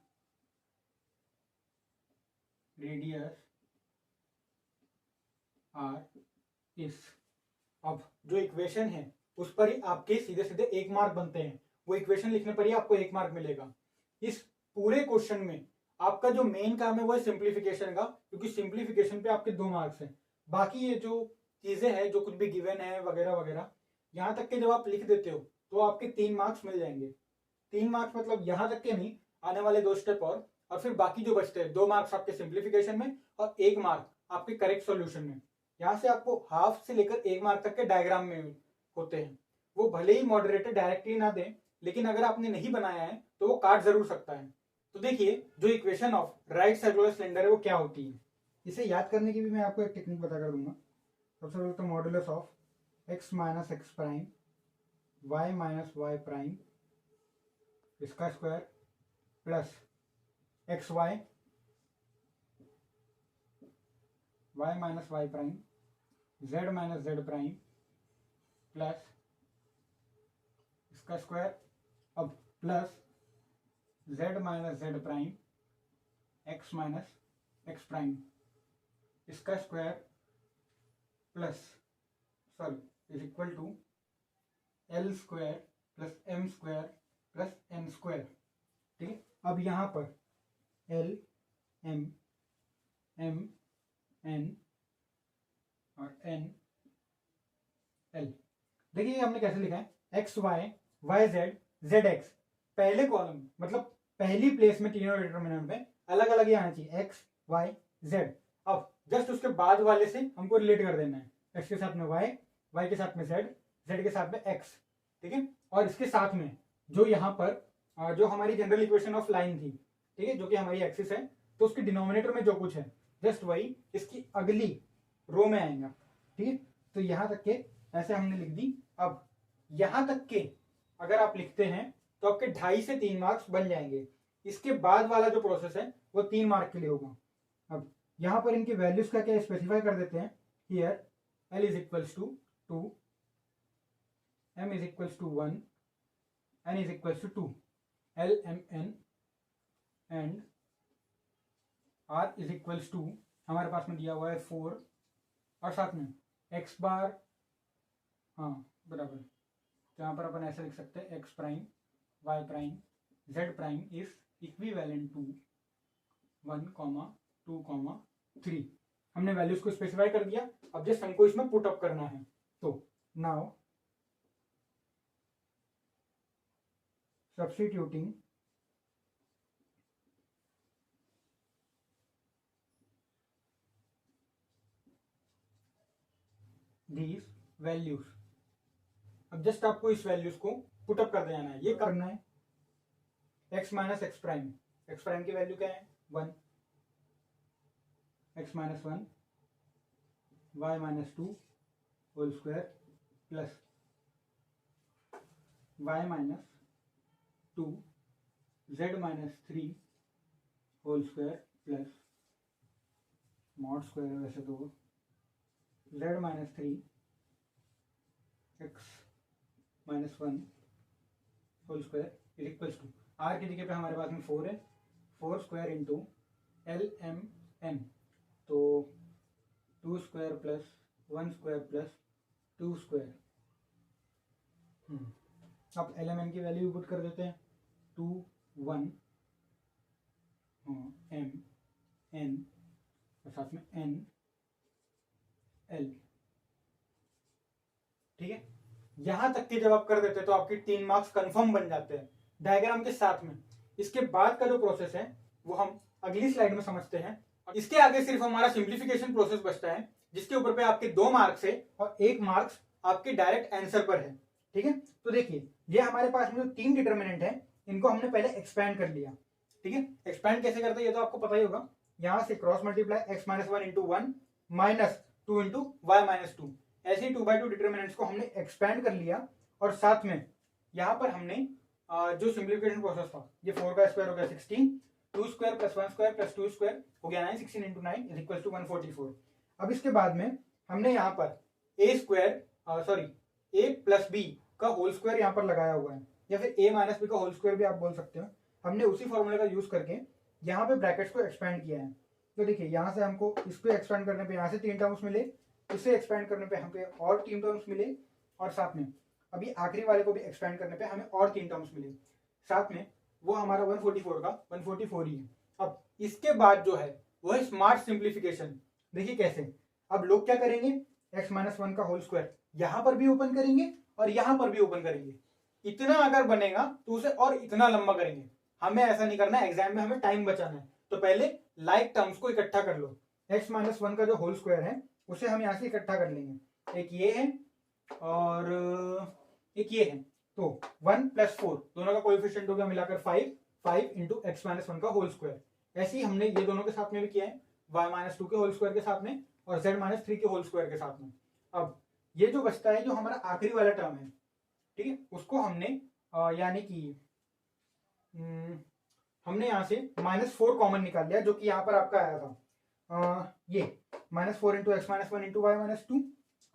radius r is. अब जो इक्वेशन है उस पर ही आपके सीधे सीधे 1 मार्क बनते हैं। वो इक्वेशन लिखने पर ही आपको 1 मार्क मिलेगा। इस पूरे क्वेश्चन में आपका जो मेन काम है वो है सिंप्लीफिकेशन का, क्योंकि सिंप्लीफिकेशन पे आपके 2 मार्क्स हैं। बाकी ये जो चीजें हैं जो कुछ भी गिवन है वगैरह वगैरह, यहाँ तक के जब आप लिख देते हो तो आपके 3 मार्क्स मिल जाएंगे। 3 मार्क्स मतलब यहाँ तक के नहीं, आने वाले 2 स्टेप और फिर बाकी जो बचते हैं 2 मार्क्स आपके सिंप्लीफिकेशन में और 1 मार्क आपके करेक्ट सॉल्यूशन में। यहाँ से आपको हाफ से लेकर 1 मार्क तक के डायग्राम में होते हैं। वो भले ही मॉडरेटर डायरेक्टली ना दें, लेकिन अगर आपने नहीं बनाया है तो वो काट जरूर सकता है। तो देखिए जो equation of right circular cylinder है वो क्या होती है। इसे याद करने की भी मैं आपको एक टेक्निक बता कर दूंगा। सबसे पहले तो modulus of x minus x prime y minus y prime इसका square plus x y y minus y prime z minus z prime plus इसका स्क्वायर अब plus z minus z prime x minus x prime इसका square plus sorry is equal to l square plus m square plus n square. ठीक है, अब यहाँ पर एल एम एम एन और एन एल। देखिए हमने कैसे लिखा है, x y y z z x. पहले कॉलम मतलब पहली प्लेस में तीनों डिटरमिनेंट में अलग अलग ही आना चाहिए, एक्स वाई जेड। अब जस्ट उसके बाद वाले से हमको रिलेट कर देना है, एक्स के साथ में वाई, वाई के साथ में जेड, जेड के साथ में एक्स। ठीक है, और इसके साथ में जो यहाँ पर जो हमारी जनरल इक्वेशन ऑफ लाइन थी, ठीक है, जो कि हमारी एक्सिस है, तो उसके डिनोमिनेटर में जो कुछ है जस्ट वही इसकी अगली रो में आएगा। ठीक है, तो यहाँ तक के ऐसे हमने लिख दी। अब यहाँ तक के अगर आप लिखते हैं तो आपके 2.5 से 3 मार्क्स बन जाएंगे। इसके बाद वाला जो प्रोसेस है वो 3 मार्क के लिए होगा। अब यहाँ पर इनकी वैल्यूज का क्या स्पेसिफाई कर देते हैं। Here l is equals to 2, m is equals to 1, n is equals to 2, l m n and r is equals to हमारे पास में दिया हुआ है 4 और साथ में एक्स बार, हाँ बराबर, जहाँ पर अपन ऐसे लिख सकते हैं x prime y prime z prime is equivalent to 1, 2, 3। हमने वैल्यूज को स्पेसिफाई कर दिया। अब जस्ट हमको इसमें पुट अप करना है। तो नाउ सब्स्टिट्यूटिंग दीज वैल्यूज, अब जस्ट आपको इस वैल्यूज को पुट अप कर देना है। ये करना है x minus x prime, x prime की वैल्यू क्या है 1, x minus 1 y minus 2 whole square plus y minus 2 z minus 3 whole square plus mod square वैसे तो z minus 3 x minus 1 whole square is equals to r की जगह पे हमारे पास में 4 है, 4 square into l m n, तो 2 square plus 1 square plus 2 square. अब एल एम एन की वैल्यू पुट कर देते हैं 2 1 एम एन और साथ में एन एल। ठीक है, यहां तक के जब आप कर देते हैं तो आपके 3 मार्क्स कंफर्म बन जाते हैं डायग्राम के साथ में। इसके बाद का जो प्रोसेस है वो हम अगली स्लाइड में समझते हैं। इसके आगे सिर्फ हमारा सिंप्लीफिकेशन प्रोसेस बचता है, जिसके ऊपर पे आपके 2 मार्क्स है और 1 मार्क्स आपके डायरेक्ट आंसर पर है। ठीक है, तो देखिए ये हमारे पास में जो 3 डिटरमिनेंट है इनको हमने पहले एक्सपैंड कर लिया। ठीक है, एक्सपैंड कैसे करते हैं ये तो आपको पता ही होगा। यहां से cross multiply x minus 1 into 1 minus 2 into y minus 2, ऐसे ही 2/2 डिटरमिनेंट्स को हमने एक्सपैंड कर लिया और साथ में यहाँ पर हमने जो सिंप्लीफिकेशन प्रोसेस था, ये 4 का स्क्वायर हो गया 16, 2 square plus 1 square plus 2 square हो गया 9, 16 इंटू 9 इज इक्वल टू 144। अब इसके बाद में हमने यहाँ पर ए स्क्वायर सॉरी ए प्लस बी का होल स्क्वायर यहाँ पर लगाया हुआ है, या फिर ए माइनस बी का होल स्क्वायर भी आप बोल सकते हो। हमने उसी फॉर्मूले का यूज करके यहाँ पे ब्रैकेट्स को एक्सपेंड किया है। तो देखिए यहाँ से हमको इसको एक्सपेंड करने पे यहाँ से 3 टर्म्स मिले, इसे एक्सपेंड करने पे हमको और 3 टर्म्स मिले, और साथ में अभी आखिरी वाले को भी एक्सपेंड करने पे हमें और 3 टर्म्स मिले। साथ में वो हमारा 144 का 144 ही है। अब इसके बाद जो है वो है स्मार्ट सिंप्लीफिकेशन। देखिए कैसे, अब लोग क्या करेंगे, x माइनस 1 का होल स्क्वायर यहाँ पर भी ओपन करेंगे और यहाँ पर भी ओपन करेंगे। इतना अगर बनेगा तो उसे और इतना लंबा करेंगे। हमें ऐसा नहीं करना है, एग्जाम में हमें टाइम बचाना है। तो पहले लाइक टर्म्स को इकट्ठा कर लो। x माइनस 1 का जो होल स्क्वायर है उसे हम यहाँ से इकट्ठा कर लेंगे। एक ये है और एक ये है, तो 1 प्लस 4 दोनों का कोएफिशिएंट हो गया मिलाकर 5, 5 इंटू एक्स माइनस 1 का होल स्क्वायर। ऐसे ही हमने ये दोनों के साथ में भी किया है, y माइनस 2 के होल स्क्वायर के साथ में और z माइनस 3 के होल स्क्वायर के साथ में। अब ये जो बचता है, जो हमारा आखिरी वाला टर्म है, ठीक है, उसको हमने यानी कि हमने यहाँ से -4 कॉमन निकाल लिया, जो कि यहाँ पर आपका आया था ये -4 into x minus 1 into y minus 2।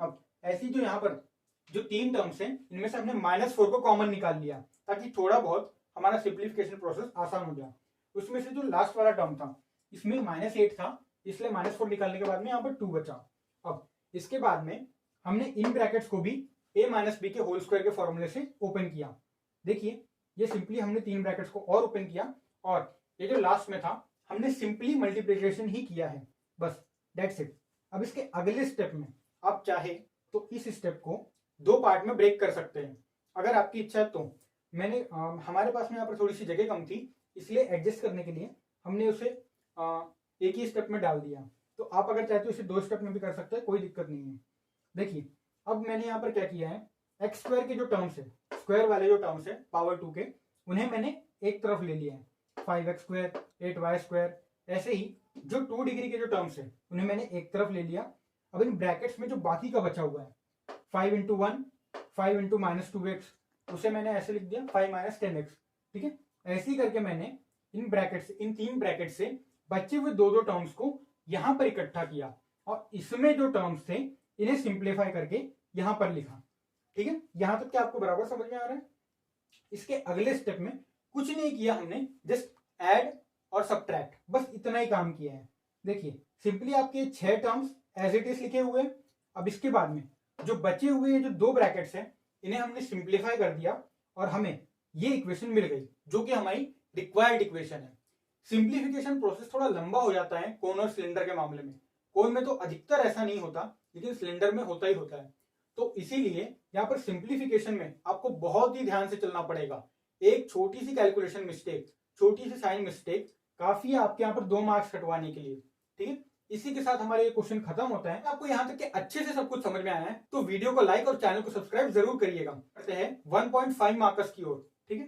अब ऐसी जो यहाँ पर जो 3 टर्म्स हैं, इनमें से हमने -4 को कॉमन निकाल लिया ताकि थोड़ा बहुत हमारा सिंप्लीफिकेशन प्रोसेस आसान हो जाए। उसमें से जो लास्ट वाला टर्म था, इसमें -8 था, इसलिए -4 निकालने के बाद में यहाँ पर 2 बचा। अब इसके बाद में हमने इन ब्रैकेट्स को भी a माइनस बी के होल स्क्वायर के फॉर्मूले से ओपन किया। देखिए ये सिंपली हमने 3 ब्रैकेट्स को और ओपन किया, और ये जो लास्ट में था हमने सिंपली मल्टीप्लिकेशन ही किया है, बस दैट्स इट। अब इसके अगले स्टेप में आप चाहे तो इस स्टेप को 2 पार्ट में ब्रेक कर सकते हैं, अगर आपकी इच्छा है तो। मैंने हमारे पास में यहाँ पर थोड़ी सी जगह कम थी, इसलिए एडजस्ट करने के लिए हमने उसे एक ही स्टेप में डाल दिया। तो आप अगर चाहते हो इसे 2 स्टेप में भी कर सकते हैं, कोई दिक्कत नहीं है। देखिए अब मैंने यहाँ पर क्या किया है, एक्स स्क्वायर के जो टर्म्स है, स्क्वायर वाले जो टर्म्स है पावर 2 के, उन्हें मैंने एक तरफ ले लिया है। 5x स्क्वायर, 8y स्क्वायर, ऐसे ही जो 2 डिग्री के जो टर्म्स है उन्हें मैंने एक तरफ ले लिया। अब इन ब्रैकेट्स में जो बाकी का बचा हुआ है 5 इंटू 1, 5 इंटू -2x, उसे मैंने ऐसे लिख दिया 5 माइनस 10x। ठीक है, ऐसे ही करके मैंने इन ब्रैकेट्स, इन 3 ब्रैकेट से बचे हुए 2 टर्म्स को यहां पर इकट्ठा किया, और इसमें जो टर्म्स थे इन्हें सिंप्लीफाई करके यहां पर लिखा। ठीक है, यहां तक क्या आपको बराबर समझ में आ रहा है? इसके अगले स्टेप में कुछ नहीं किया हमने, जस्ट ऐड और सब्ट्रैक्ट, बस इतना ही काम किया है। देखिए सिंपली आपके 6 टर्म्स एज इट इज लिखे हुए। अब इसके बाद में जो बचे हुए जो 2 ब्रैकेट्स हैं, इन्हें हमने सिंप्लीफाई कर दिया और हमें ये इक्वेशन मिल गई, जो कि हमारी रिक्वायर्ड इक्वेशन है। सिंप्लीफिकेशन प्रोसेस थोड़ा लंबा हो जाता है कोन और सिलेंडर के मामले में। कोन में तो अधिकतर ऐसा नहीं होता, लेकिन सिलेंडर में होता ही होता है। तो इसीलिए यहाँ पर सिंप्लीफिकेशन में आपको बहुत ही ध्यान से चलना पड़ेगा। एक छोटी सी कैलकुलेशन मिस्टेक, छोटी सी साइन मिस्टेक काफी है आपके यहाँ पर 2 मार्क्स कटवाने के लिए। ठीक है, इसी के साथ हमारे ये क्वेश्चन खत्म होता है। आपको यहाँ तक के अच्छे से सब कुछ समझ में आया है तो वीडियो को लाइक और चैनल को सब्सक्राइब जरूर करिएगा। करते हैं 1.5 मार्क्स की ओर। ठीक है,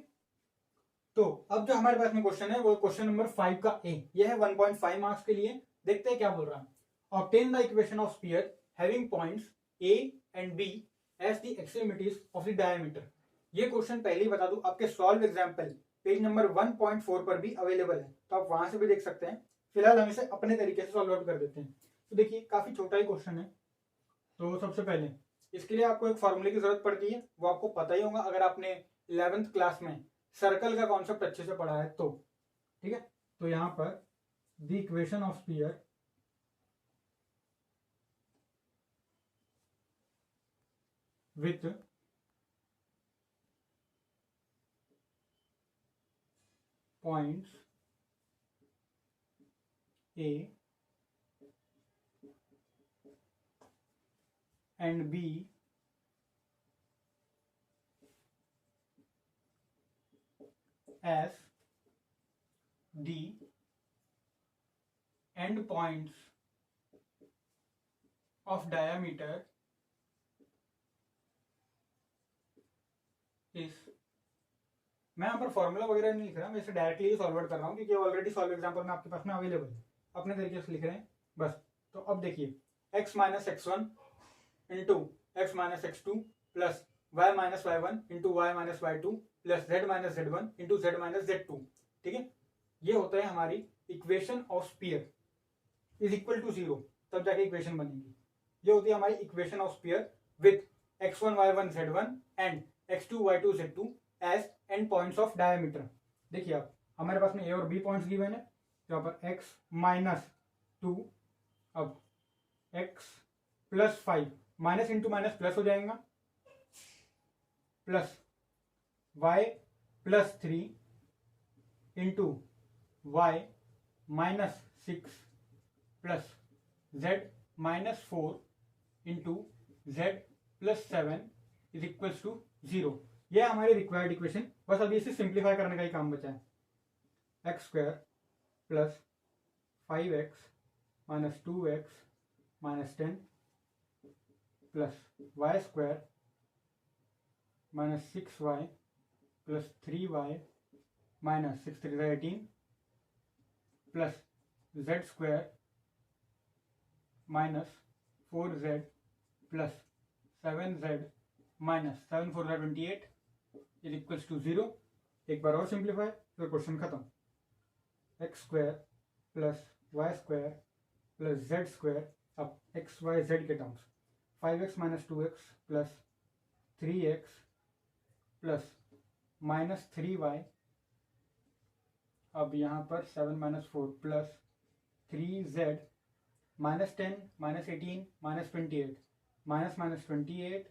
तो अब जो हमारे पास में क्वेश्चन है वो क्वेश्चन नंबर 5 का ए, यह है 1.5 मार्क्स के लिए। देखते हैं क्या बोल रहा है। Obtain the equation of sphere having points A and B as the extremities of the diameter. ये क्वेश्चन पहले ही बता दूं, आपके सॉल्व एग्जाम्पल पेज नंबर 1.4 पर भी अवेलेबल है, तो आप वहां से भी देख सकते हैं। फिलहाल हम इसे अपने तरीके से सॉल्व आउट कर देते हैं। तो देखिए काफी छोटा ही क्वेश्चन है। तो सबसे पहले इसके लिए आपको एक फॉर्मूले की जरूरत पड़ती है, वो आपको पता ही होगा अगर आपने 11th क्लास में सर्कल का कॉन्सेप्ट अच्छे से पढ़ा है तो। ठीक है, तो यहां पर the equation of sphere with points A and B as the end points of diameter is, मैं यहाँ पर फॉर्मूला वगैरह नहीं लिख रहा, मैं इसे डायरेक्टली सॉल्व आउट कर रहा हूँ क्योंकि ऑलरेडी सॉल्व एग्जाम्पल में आपके पास में अवेलेबल है, अपने तरीके से लिख रहे हैं बस। तो अब देखिए x minus x 1 into x minus x 2 plus y minus y1 into y minus y2 plus z minus z1 into z minus z2। ठीक है, ये होता है हमारी equation of sphere is equal to 0, तब जाके इक्वेशन बनेगी। ये होती है हमारी equation of sphere with x1 y1 z1 and x2 y2 z2 as end points of diameter. देखिए आप, हमारे पास में a और b पॉइंट्स गिवन है, यहाँ पर x माइनस 2, अब x plus 5, minus into minus plus हो जाएगा, plus y plus 3 into y minus 6 plus z minus 4 into z plus 7 is equals to 0। यह हमारी रिक्वायर्ड इक्वेशन। बस अभी इसे सिंप्लीफाई करने का ही काम बचा है। X square plus 5x minus 2x minus 10 plus y square minus 6y plus 3y minus 6 3 18 plus z square minus 4z plus 7z minus 7 4 28 is equals to 0। एक बार और सिंप्लीफाई, फिर क्वेश्चन खत्म। X square plus y square plus z square, अब एक्स वाई जेड के terms 5x minus 2x plus 3x plus minus 3y, अब यहाँ पर 7 minus 4 plus 3z minus 10 minus 18 minus 28 minus minus 28,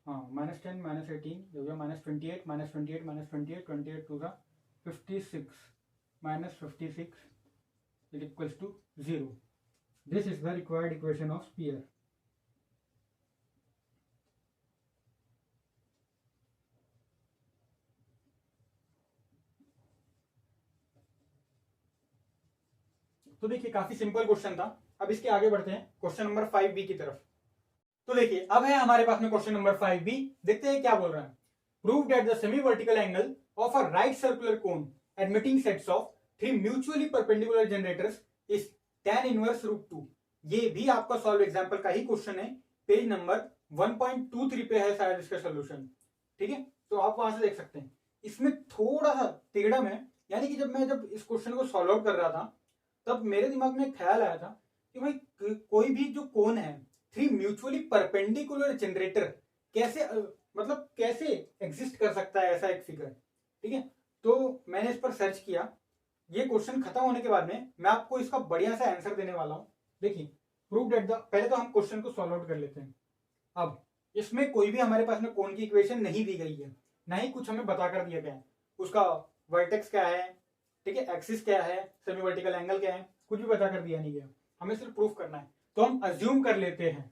हाँ माइनस 10 माइनस 18 हो गया minus 28 minus 28 minus 28 28 to the 56 minus 56 it equals to 0। This is the required equation of sphere. तो देखिए काफी सिंपल क्वेश्चन था। अब इसके आगे बढ़ते हैं क्वेश्चन नंबर 5b की तरफ। तो देखिए अब है हमारे पास में क्वेश्चन नंबर 5b। देखते हैं क्या बोल रहा है। Prove that the semi vertical angle of a right circular cone admitting sets of 3 mutually perpendicular generators is tan inverse √2। ये भी आपका सॉल्व एग्जांपल का ही क्वेश्चन है, पेज नंबर 1.23 पे है शायद इसका सोल्यूशन। ठीक है, तो आप वहां से देख सकते हैं। इसमें थोड़ा सा टेढ़म है, यानी कि जब इस क्वेश्चन को सॉल्व आउट कर रहा था तब मेरे दिमाग में ख्याल आया था कि भाई कोई भी जो कोन है 3 म्यूचुअली परपेंडिकुलर जनरेटर कैसे मतलब कैसे एग्जिस्ट कर सकता है ऐसा एक फिगर। ठीक है, तो मैंने इस पर सर्च किया। ये क्वेश्चन खत्म होने के बाद में मैं आपको इसका बढ़िया सा आंसर देने वाला हूं। देखिए प्रूव दैट द, पहले तो हम क्वेश्चन को सॉल्व आउट कर लेते हैं। अब इसमें कोई भी हमारे पास में कोन की इक्वेशन नहीं दी गई है, ना ही कुछ हमें बता कर दिया गया है उसका वर्टेक्स क्या है, ठीक है, एक्सिस क्या है, सेमी वर्टिकल एंगल क्या है, कुछ भी बता कर दिया नहीं गया। हमें सिर्फ प्रूफ करना है। तो हम अज्यूम कर लेते हैं,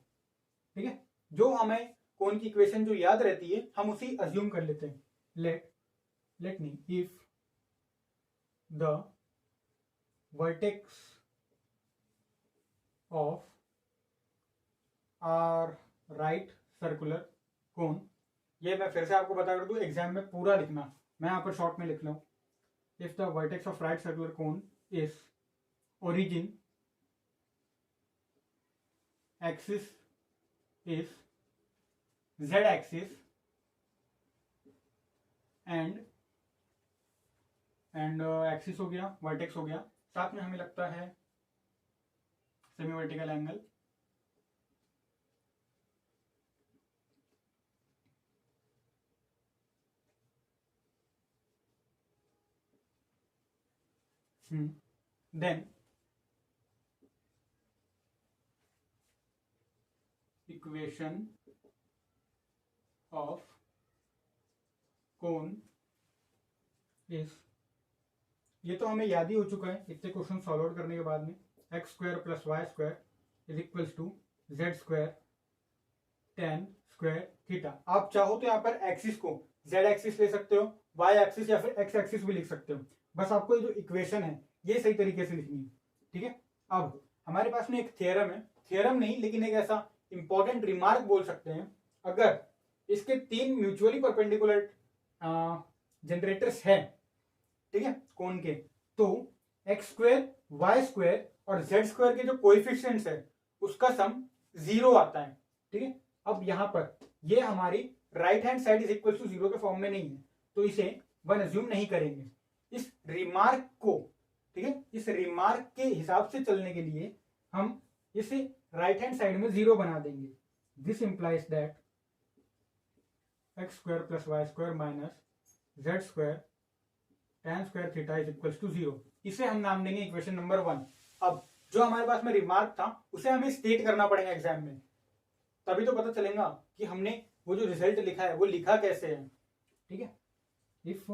ठीक है, जो हमें कोन की इक्वेशन जो याद रहती है हम उसी अज्यूम कर लेते हैं। Let me if the vertex of a right circular cone, ये मैं फिर से आपको बता कर दूं, एग्जाम में पूरा लिखना, मैं यहाँ पर शॉर्ट में लिख लूं। If the vertex of right circular cone is origin, axis is z axis and axis हो गया, वर्टेक्स हो गया, साथ में हमें लगता है semi vertical angle. Then equation of cone is, ये तो हमें याद ही हो चुका है इतने क्वेश्चन सॉल्व आउट करने के बाद में, x square plus y square is equals to z square tan square theta. आप चाहो तो यहाँ पर एक्सिस को जेड एक्सिस ले सकते हो, वाई एक्सिस या फिर एक्स एक्सिस भी लिख सकते हो। बस आपको ये जो इक्वेशन है ये सही तरीके से लिखनी है। ठीक है, अब हमारे पास में एक थ्योरम है, थ्योरम नहीं लेकिन एक ऐसा इंपॉर्टेंट रिमार्क बोल सकते हैं। अगर इसके 3 म्यूचुअली परपेंडिकुलर जनरेटर्स हैं, ठीक है, कोन के, तो एक्स स्क्वायर वाई स्क्वायर और जेड स्क्वायर के जो कोएफिशिएंट्स है उसका सम 0 आता है। ठीक है, अब यहां पर ये हमारी right hand side is equal to 0 के फॉर्म में नहीं है, तो इसे 1 अज्यूम नहीं करेंगे। इस रिमार्क को, ठीक है, इस रिमार्क के हिसाब से चलने के लिए हम इसे राइट हैंड साइड में 0 बना देंगे। This implies that x square plus y square minus z square tan square theta is equal to 0। इसे हम नाम देंगे इक्वेशन नंबर 1। अब जो हमारे पास में रिमार्क था उसे हमें स्टेट करना पड़ेगा एग्जाम में, तभी तो पता चलेगा कि हमने वो जो रिजल्ट लिखा है वो लिखा कैसे है। ठीक है, if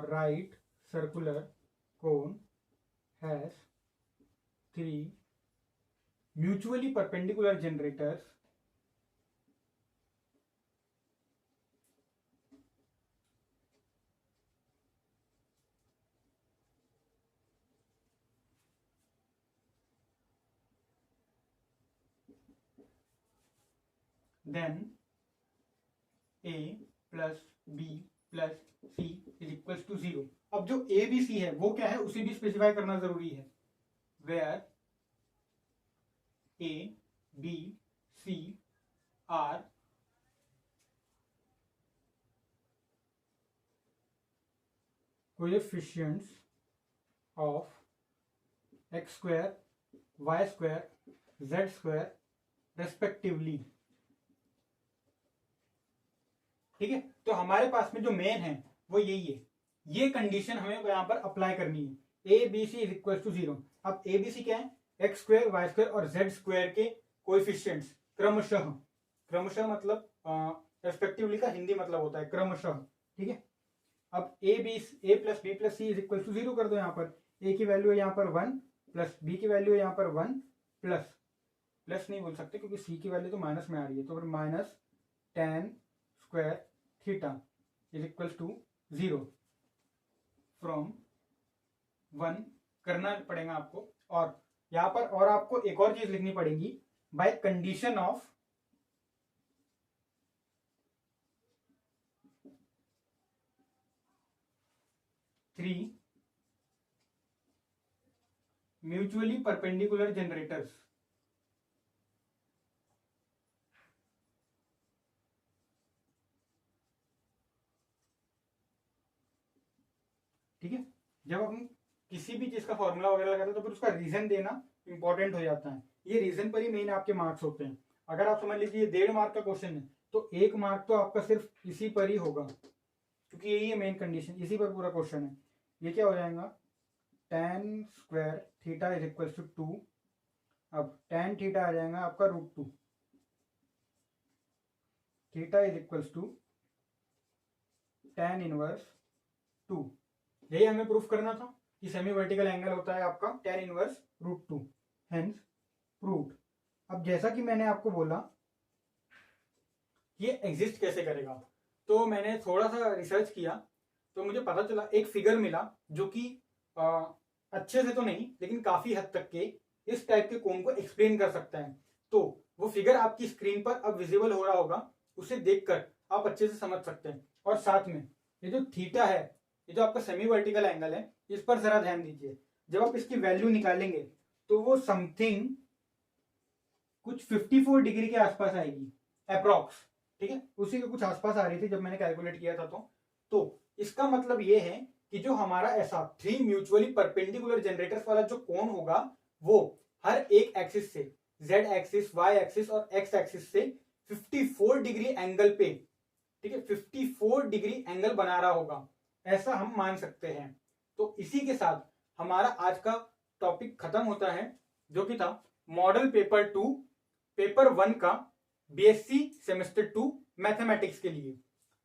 right circular cone has 3 mutually perpendicular generators then a plus b plus c is equals to 0। अब जो a b c है वो क्या है उसे भी स्पेसिफाई करना जरूरी है। where a b c are coefficients of x square y square z square respectively. ठीक है, तो हमारे पास में जो मेन है वो यही है, ये कंडीशन हमें यहाँ पर अप्लाई करनी है। A b c is equal to 0। अब ए बी सी क्या है, एक्स स्क्वायर वाई स्क्वायर और जेड स्क्वायर के कोएफिशिएंट्स क्रमशः मतलब रेस्पेक्टिवली का हिंदी मतलब होता है क्रमशः। ठीक है, अब a plus b plus c is equal to 0 कर दो। यहाँ पर ए की वैल्यू है यहाँ पर 1 प्लस बी की वैल्यू है यहाँ पर 1 प्लस नहीं बोल सकते क्योंकि सी की वैल्यू तो माइनस में आ रही है, तो फिर minus tan square theta is equal to 0 from 1 करना पड़ेगा आपको। और यहां पर और आपको एक और चीज लिखनी पड़ेगी, by condition of three mutually perpendicular generators. ठीक है, जब हम किसी भी चीज का फॉर्मूला वगैरह लगाते हैं तो फिर उसका रीजन देना इंपॉर्टेंट हो जाता है। ये रीजन पर ही मेन आपके मार्क्स होते हैं। अगर आप समझ लीजिए 1.5 मार्क का क्वेश्चन है तो 1 मार्क तो आपका सिर्फ इसी पर ही होगा, क्योंकि यही है मेन कंडीशन, इसी पर पूरा क्वेश्चन है। ये क्या हो जाएगा, tan square theta is equal to 2। अब tan थीटा आ जाएगा आपका √2, theta is equal to tan inverse 2। यही हमें प्रूफ करना था कि सेमी वर्टिकल एंगल होता है आपका tan इनवर्स √2, हेंस प्रूव्ड। अब जैसा कि मैंने आपको बोला ये एग्जिस्ट कैसे करेगा, तो मैंने थोड़ा सा रिसर्च किया तो मुझे पता चला, एक फिगर मिला जो कि अच्छे से तो नहीं लेकिन काफी हद तक के इस टाइप के कोन को एक्सप्लेन कर सकता है। तो वो फिगर आपकी स्क्रीन पर अब विजिबल हो रहा होगा, उसे देखकर आप अच्छे से समझ सकते हैं। और साथ में ये जो थीटा है, ये जो आपका सेमी वर्टिकल एंगल है, इस पर जरा ध्यान दीजिए। जब आप इसकी वैल्यू निकालेंगे तो वो समथिंग कुछ 54 डिग्री के आसपास आएगी अप्रॉक्स। ठीक है, उसी के कुछ आसपास आ रही थी जब मैंने कैलकुलेट किया था। तो इसका मतलब ये है कि जो हमारा ऐसा 3 म्यूचुअली परपेंडिकुलर जनरेटर्स वाला जो कोण होगा वो हर एक एक्सिस से, z एक्सिस, y एक्सिस और x एक्सिस से 54 डिग्री एंगल पे, ठीक है, 54 डिग्री एंगल बना रहा होगा, ऐसा हम मान सकते हैं। तो इसी के साथ हमारा आज का टॉपिक खत्म होता है, जो कि था मॉडल पेपर 2 पेपर 1 का बीएससी सेमेस्टर 2 मैथमेटिक्स के लिए।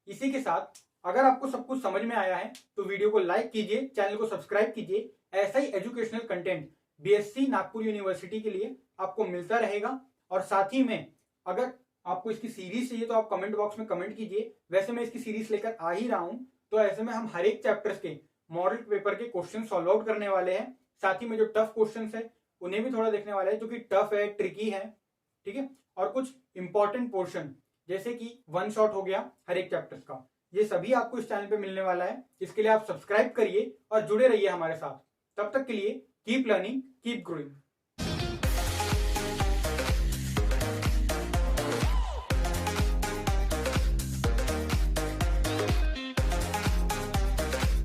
इसी के साथ अगर आपको सब कुछ समझ में आया है तो वीडियो को लाइक कीजिए, चैनल को सब्सक्राइब कीजिए। ऐसा ही educational content BSc Nagpur university के लिए आपको मिलता रहेगा। और साथ ही में अगर आपको इसकी सीरीज चाहिए तो आप कमेंट बॉक्स में कमेंट कीजिए। वैसे मैं इसकी सीरीज लेकर आ ही रहा हूं, तो ऐसे में हम हर एक चैप्टर्स के मॉडल पेपर के क्वेश्चन सॉल्व आउट करने वाले हैं। साथ ही में जो टफ क्वेश्चन है उन्हें भी थोड़ा देखने वाले हैं, जो कि टफ है, ट्रिकी है। ठीक है, और कुछ इंपॉर्टेंट पोर्शन जैसे कि 1 शॉट हो गया हर एक चैप्टर्स का, ये सभी आपको इस चैनल पे मिलने वाला है। इसके लिए आप सब्सक्राइब करिए और जुड़े रहिए हमारे साथ। तब तक के लिए कीप लर्निंग, कीप ग्रोइंग।